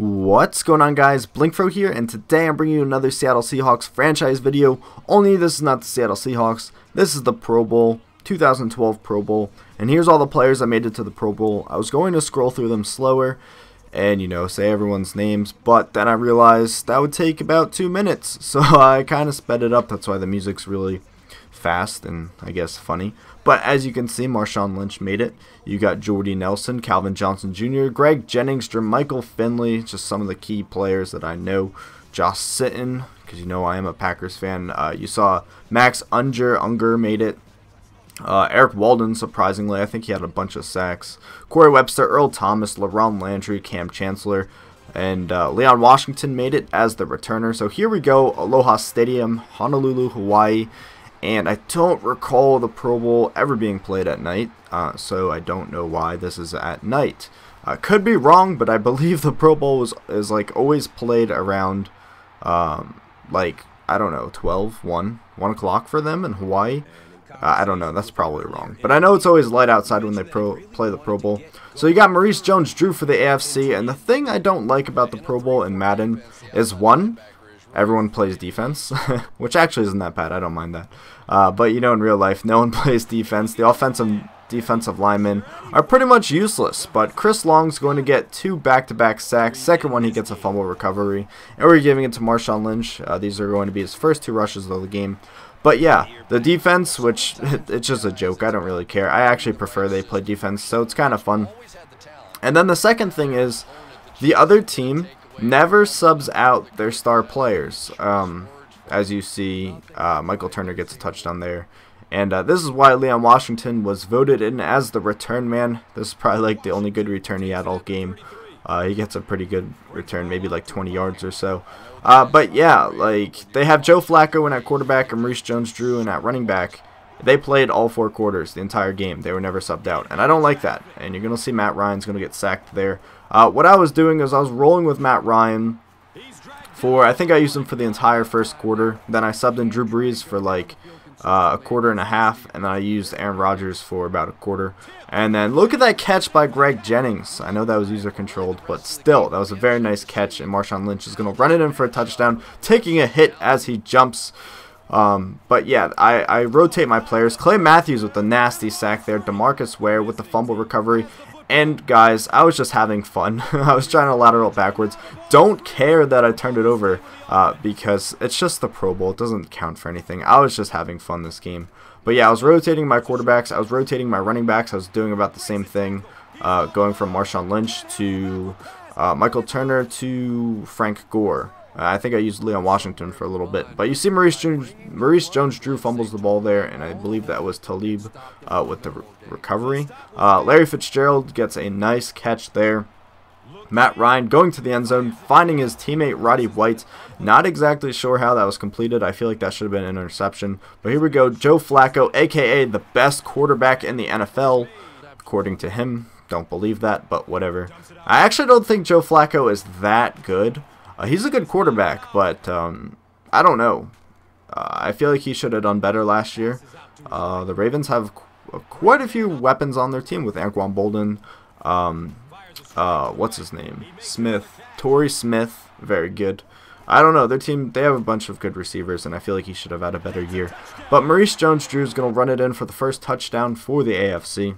What's going on, guys? blinkFRO here, and today I'm bringing you another Seattle Seahawks franchise video. Only this is not the Seattle Seahawks. This is the Pro Bowl, 2012 Pro Bowl. And here's all the players that made it to the Pro Bowl. I was going to scroll through them slower and, say everyone's names, but then I realized that would take about 2 minutes. So I kind of sped it up. That's why the music's really fast and I guess funny. But as you can see, Marshawn Lynch made it. You got Jordy Nelson, Calvin Johnson Jr., Greg Jennings, Jermichael Finley, just some of the key players that I know. Josh Sitton, because you know I am a Packers fan. You saw Max Unger made it. Eric Walden, surprisingly, I think he had a bunch of sacks. Corey Webster, Earl Thomas, LaRon Landry, Cam Chancellor, and Leon Washington made it as the returner. So here we go, Aloha Stadium, Honolulu, Hawaii. And I don't recall the Pro Bowl ever being played at night, so I don't know why this is at night. Could be wrong, but I believe the Pro Bowl is like always played around, like, I don't know, 12, 1 o'clock for them in Hawaii. I don't know, that's probably wrong. But I know it's always light outside when they play the Pro Bowl. So you got Maurice Jones-Drew for the AFC, and the thing I don't like about the Pro Bowl in Madden is, one, everyone plays defense, which actually isn't that bad. I don't mind that. But in real life, no one plays defense. The offensive defensive linemen are pretty much useless. But Chris Long's going to get 2 back-to-back sacks. Second one, he gets a fumble recovery. And we're giving it to Marshawn Lynch. These are going to be his first 2 rushes of the game. But yeah, the defense, which it's just a joke. I don't really care. I actually prefer they play defense, so it's kind of fun. And then the second thing is the other team never subs out their star players. As you see, Michael Turner gets a touchdown there. And this is why Leon Washington was voted in as the return man. This is probably like the only good return he had all game. He gets a pretty good return, maybe like 20 yards or so. But yeah, like they have Joe Flacco in at quarterback and Maurice Jones-Drew in at running back. They played all 4 quarters the entire game. They were never subbed out. And I don't like that. And you're going to see Matt Ryan's going to get sacked there. What I was doing is I was rolling with Matt Ryan for, I think I used him for the entire first quarter. Then I subbed in Drew Brees for like a quarter and a half. And then I used Aaron Rodgers for about a quarter. And then look at that catch by Greg Jennings. I know that was user controlled, but still, that was a very nice catch. And Marshawn Lynch is going to run it in for a touchdown, taking a hit as he jumps. But yeah, I rotate my players. Clay Matthews with the nasty sack there. DeMarcus Ware with the fumble recovery. And guys, I was just having fun. I was trying to lateral backwards. Don't care that I turned it over because it's just the Pro Bowl. It doesn't count for anything. I was just having fun this game. But yeah, I was rotating my quarterbacks. I was rotating my running backs. I was doing about the same thing, going from Marshawn Lynch to Michael Turner to Frank Gore. I think I used Leon Washington for a little bit. But you see Maurice Jones-Drew fumbles the ball there, and I believe that was Talib with the recovery. Larry Fitzgerald gets a nice catch there. Matt Ryan going to the end zone, finding his teammate Roddy White. Not exactly sure how that was completed. I feel like that should have been an interception. But here we go. Joe Flacco, a.k.a. the best quarterback in the NFL, according to him. Don't believe that, but whatever. I actually don't think Joe Flacco is that good. He's a good quarterback, but I don't know. I feel like he should have done better last year. The Ravens have quite a few weapons on their team with Anquan Bolden. What's his name? Torrey Smith, very good. I don't know, their team, they have a bunch of good receivers, and I feel like he should have had a better year. But Maurice Jones-Drew is going to run it in for the first touchdown for the AFC.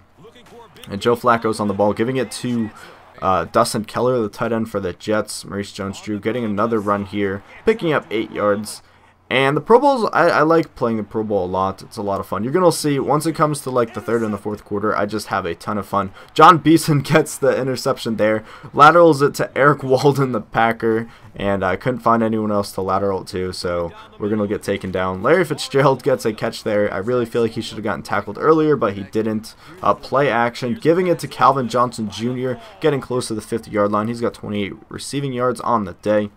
And Joe Flacco's on the ball, giving it to Dustin Keller, the tight end for the Jets. Maurice Jones-Drew getting another run here, picking up 8 yards. And the Pro Bowls, I like playing the Pro Bowl a lot. It's a lot of fun. You're going to see, once it comes to like the 3rd and the 4th quarter, I just have a ton of fun. John Beeson gets the interception there. Laterals it to Eric Walden, the Packer. And I couldn't find anyone else to lateral it to, so we're going to get taken down. Larry Fitzgerald gets a catch there. I really feel like he should have gotten tackled earlier, but he didn't. Play action, giving it to Calvin Johnson Jr., getting close to the 50-yard line. He's got 28 receiving yards on the day.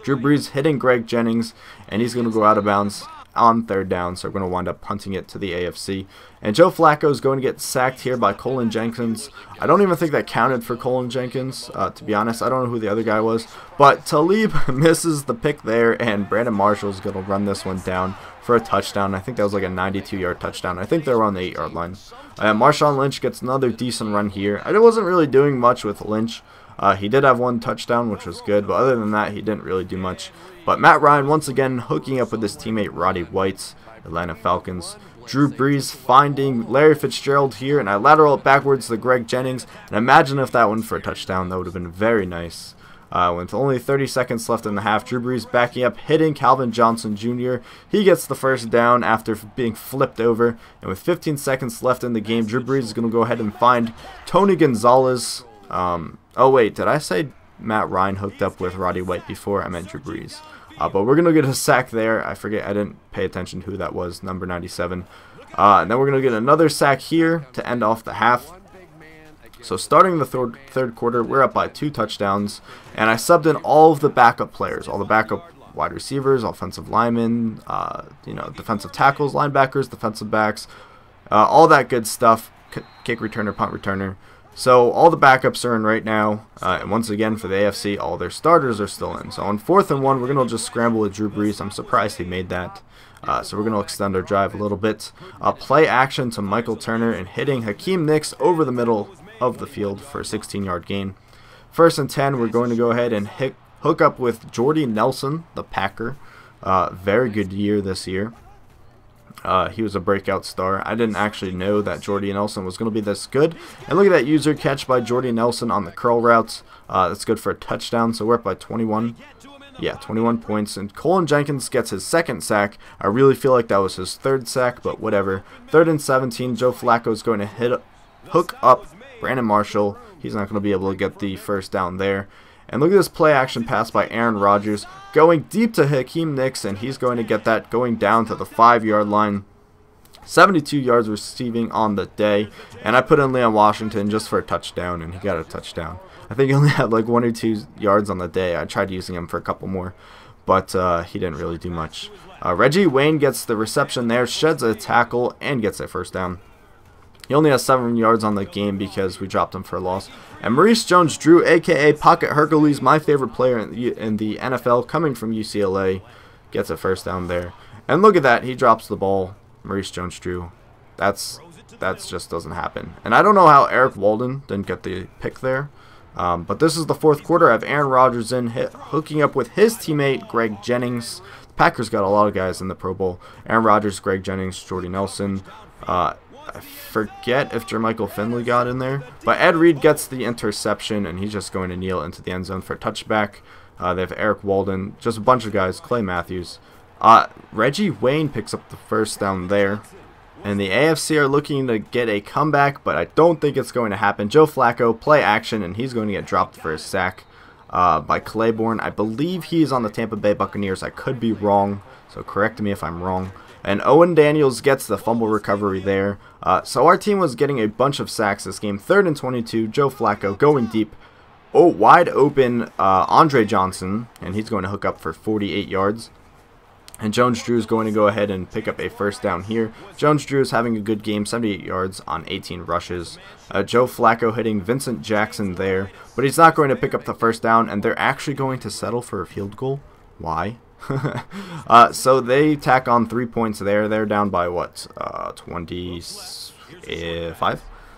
Drew Brees hitting Greg Jennings, and he's going to go out of bounds on 3rd down, so we're going to wind up punting it to the AFC. And Joe Flacco is going to get sacked here by Colin Jenkins. I don't even think that counted for Colin Jenkins, to be honest. I don't know who the other guy was. But Talib misses the pick there, and Brandon Marshall is going to run this one down for a touchdown. I think that was like a 92-yard touchdown. I think they were on the 8-yard line. Marshawn Lynch gets another decent run here. I wasn't really doing much with Lynch. He did have one touchdown, which was good, but other than that, he didn't really do much. But Matt Ryan, once again, hooking up with his teammate Roddy White, Atlanta Falcons. Drew Brees finding Larry Fitzgerald here, and I lateral it backwards to Greg Jennings. And imagine if that went for a touchdown. That would have been very nice. With only 30 seconds left in the half, Drew Brees backing up, hitting Calvin Johnson Jr. He gets the first down after being flipped over. And with 15 seconds left in the game, Drew Brees is going to go ahead and find Tony Gonzalez. Oh wait, did I say Matt Ryan hooked up with Roddy White before? I meant Drew Brees. But we're going to get a sack there. I forget, I didn't pay attention who that was, number 97. And then we're going to get another sack here to end off the half. So starting the third quarter, we're up by 2 touchdowns. And I subbed in all of the backup players, all the backup wide receivers, offensive linemen, defensive tackles, linebackers, defensive backs, all that good stuff, kick returner, punt returner. So all the backups are in right now, and once again for the AFC, all their starters are still in. So on 4th and 1, we're going to just scramble with Drew Brees. I'm surprised he made that. So we're going to extend our drive a little bit. Play action to Michael Turner and hitting Hakeem Nicks over the middle of the field for a 16-yard gain. 1st and 10, we're going to go ahead and hook up with Jordy Nelson, the Packer. Very good year this year. He was a breakout star. I didn't actually know that Jordy Nelson was going to be this good. And look at that user catch by Jordy Nelson on the curl routes. That's good for a touchdown. So we're up by 21. Yeah, 21 points. And Colin Jenkins gets his 2nd sack. I really feel like that was his 3rd sack, but whatever. 3rd and 17. Joe Flacco is going to hook up Brandon Marshall. He's not going to be able to get the first down there. And look at this play action pass by Aaron Rodgers going deep to Hakeem Nicks, and he's going to get that going down to the 5-yard line. 72 yards receiving on the day. And I put in Leon Washington just for a touchdown, and he got a touchdown. I think he only had like 1 or 2 yards on the day. I tried using him for a couple more, but he didn't really do much. Reggie Wayne gets the reception there, sheds a tackle, and gets a first down. He only has 7 yards on the game because we dropped him for a loss. And Maurice Jones-Drew, a.k.a. Pocket Hercules, my favorite player in the NFL, coming from UCLA, gets a first down there. And look at that. He drops the ball. Maurice Jones-Drew. That's just doesn't happen. And I don't know how Eric Walden didn't get the pick there. But this is the 4th quarter. I have Aaron Rodgers hooking up with his teammate, Greg Jennings. The Packers got a lot of guys in the Pro Bowl. Aaron Rodgers, Greg Jennings, Jordy Nelson. I forget if Jermichael Finley got in there. But Ed Reed gets the interception, and he's just going to kneel into the end zone for a touchback. They have Eric Walden, just a bunch of guys, Clay Matthews. Reggie Wayne picks up the first down there. And the AFC are looking to get a comeback, but I don't think it's going to happen. Joe Flacco, play action, and he's going to get dropped for a sack by Claiborne. I believe he's on the Tampa Bay Buccaneers. I could be wrong, so correct me if I'm wrong. And Owen Daniels gets the fumble recovery there. So our team was getting a bunch of sacks this game. 3rd and 22, Joe Flacco going deep. Oh, wide open Andre Johnson, and he's going to hook up for 48 yards. And Jones-Drew is going to go ahead and pick up a first down here. Jones-Drew is having a good game, 78 yards on 18 rushes. Joe Flacco hitting Vincent Jackson there, but he's not going to pick up the first down, and they're actually going to settle for a field goal. Why? So they tack on 3 points there. They're down by what?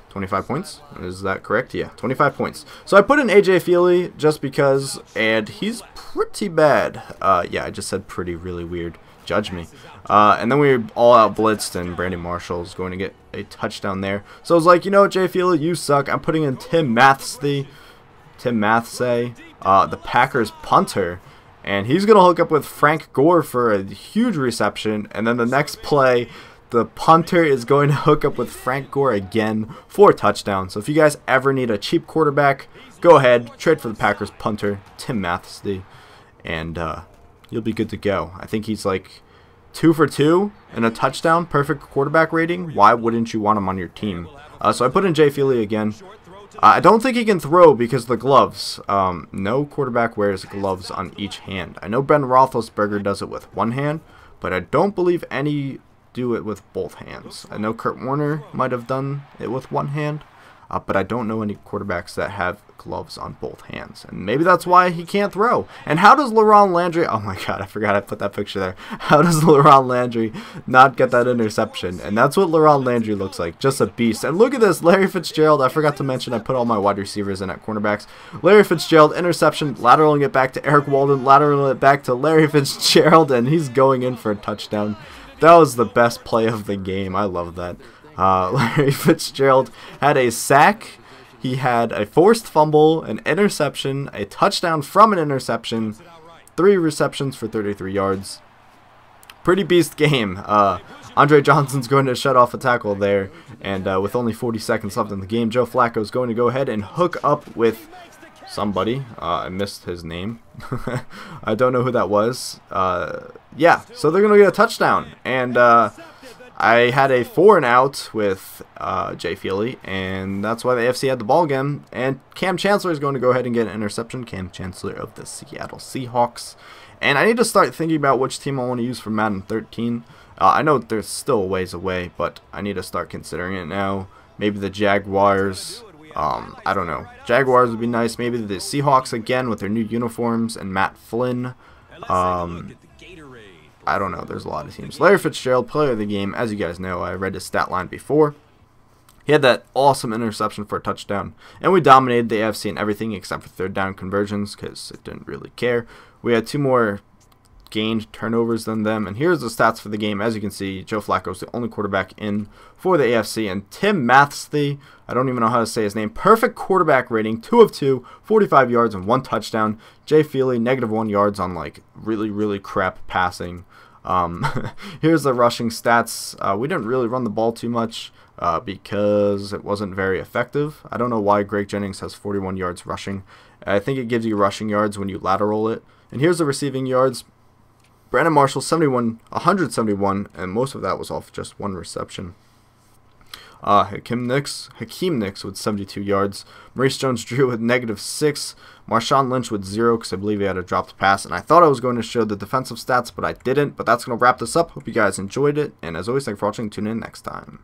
25 points. Is that correct? Yeah, 25 points. So I put in AJ Feely just because, and he's pretty bad. Yeah, I just said pretty, really weird. Judge me. And then we all out blitzed, and Brandon Marshall is going to get a touchdown there. So I was like, you know what, Jay Feely, you suck. I'm putting in Tim Mathsey, the Packers punter. And he's going to hook up with Frank Gore for a huge reception. And then the next play, the punter is going to hook up with Frank Gore again for a touchdown. So if you guys ever need a cheap quarterback, go ahead, trade for the Packers punter, Tim Mathsey, and you'll be good to go. I think he's like 2 for 2 and a touchdown, perfect quarterback rating. Why wouldn't you want him on your team? So I put in Jay Feely again. I don't think he can throw because the gloves. No quarterback wears gloves on each hand. I know Ben Roethlisberger does it with one hand, but I don't believe any do it with both hands. I know Kurt Warner might have done it with one hand. but I don't know any quarterbacks that have gloves on both hands, and maybe that's why he can't throw. And how does LaRon Landry, oh my god, I forgot I put that picture there, how does LaRon Landry not get that interception? And that's what LaRon Landry looks like, just a beast. And look at this, Larry Fitzgerald, I forgot to mention I put all my wide receivers in at cornerbacks. Larry Fitzgerald, interception, lateraling it back to Eric Walden, lateraling it back to Larry Fitzgerald, and he's going in for a touchdown. That was the best play of the game. I love that. Larry Fitzgerald had a sack. He had a forced fumble, an interception, a touchdown from an interception, 3 receptions for 33 yards. Pretty beast game. Andre Johnson's going to shut off a tackle there, and with only 40 seconds left in the game, Joe Flacco is going to go ahead and hook up with somebody. I missed his name. I don't know who that was. Yeah, so they're going to get a touchdown, and I had a 4-and-out with Jay Feely, and that's why the AFC had the ball again. And Cam Chancellor is going to go ahead and get an interception. Cam Chancellor of the Seattle Seahawks. And I need to start thinking about which team I want to use for Madden 13. I know there's still a ways away, but I need to start considering it now. Maybe the Jaguars. I don't know. Jaguars would be nice. Maybe the Seahawks again with their new uniforms and Matt Flynn. I don't know. There's a lot of teams. Larry Fitzgerald, player of the game. As you guys know, I read his stat line before. He had that awesome interception for a touchdown. And we dominated the AFC in everything except for third down conversions because it didn't really care. We had 2 more gained turnovers than them. And here's the stats for the game. As you can see, Joe Flacco is the only quarterback in for the AFC. And Tim Mathsey, I don't even know how to say his name, perfect quarterback rating, 2 of 2, 45 yards and 1 touchdown. Jay Feely, -1 yards on like really crap passing. Here's the rushing stats. We didn't really run the ball too much because it wasn't very effective. I don't know why Greg Jennings has 41 yards rushing. I think it gives you rushing yards when you lateral it. And here's the receiving yards. Brandon Marshall, 171, and most of that was off just 1 reception. Hakeem Nicks with 72 yards. Maurice Jones-Drew with -6. Marshawn Lynch with 0 because I believe he had a dropped pass. And I thought I was going to show the defensive stats, but I didn't. But that's going to wrap this up. Hope you guys enjoyed it. And as always, thanks for watching. Tune in next time.